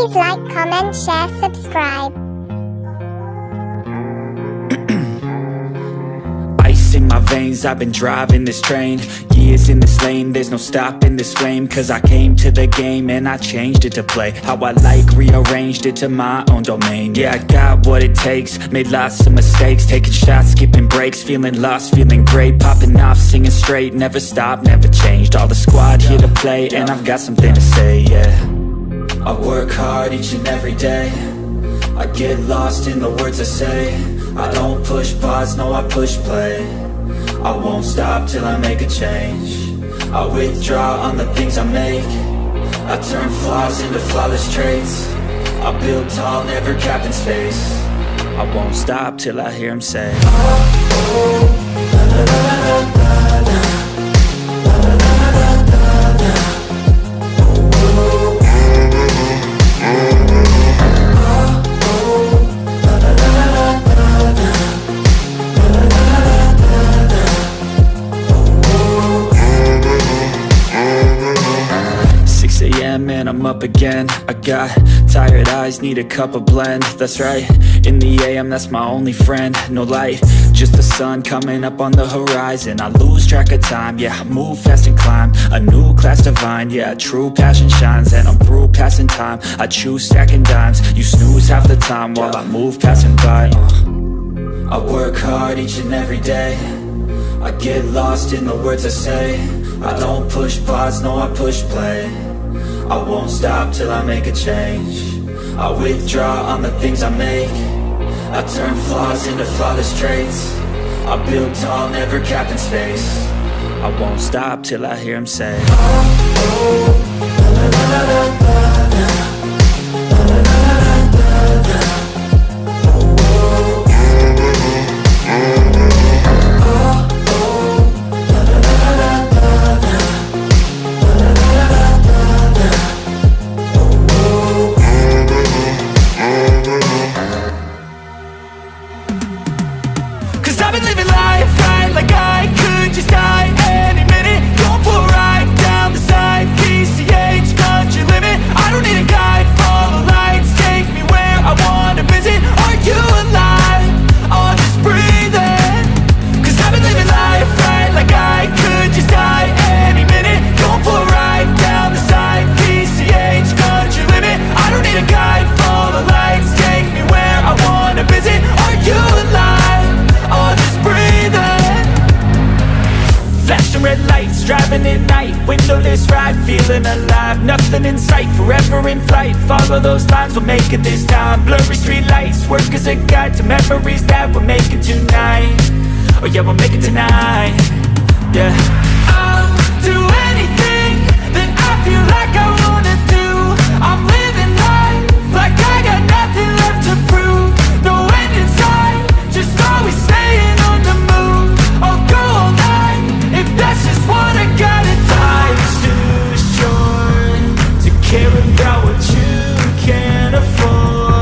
Please like, comment, share, subscribe. Ice in my veins, I've been driving this train. Years in this lane, there's no stopping this flame. Cause I came to the game and I changed it to play how I like, rearranged it to my own domain. Yeah, I got what it takes, made lots of mistakes, taking shots, skipping breaks, feeling lost, feeling great, popping off, singing straight, never stopped, never changed. All the squad here to play and I've got something to say, yeah. I work hard each and every day, I get lost in the words I say. I don't push pause, no I push play. I won't stop till I make a change. I withdraw on the things I make. I turn flaws into flawless traits. I build tall, never capped in space. I won't stop till I hear him say, oh, oh, la, la, la, la, la, la. And I'm up again. I got tired eyes, need a cup of blend. That's right, in the AM, that's my only friend. No light, just the sun coming up on the horizon. I lose track of time, yeah, I move fast and climb a new class divine, yeah, true passion shines. And I'm through passing time, I choose stacking dimes. You snooze half the time while I move passing by. I work hard each and every day, I get lost in the words I say. I don't push pause, no I push play. I won't stop till I make a change. I withdraw on the things I make. I turn flaws into flawless traits. I build tall, never capped in space. I won't stop till I hear him say, oh, oh, la, la, la, la, la, la. I've been living life right like I could just die any minute. Going for a ride down the side, PCH, country limit. I don't need a guide, follow lights, take me where I wanna visit. Are you alive? Or just breathing? Cause I've been living life right like I could just die any minute. Going for a ride down the side, PCH, country limit. I don't need a guide, follow lights, take me where I wanna visit. Are you alive? Or just breathing? Flashing red lights, driving at night, windowless ride, feeling alive. Nothing in sight, forever in flight. Follow those lines, we'll make it this time. Blurry street lights, work as a guide to memories that we're making tonight. Oh yeah, we'll make it tonight. Yeah, I'll do anything that I feel like I want.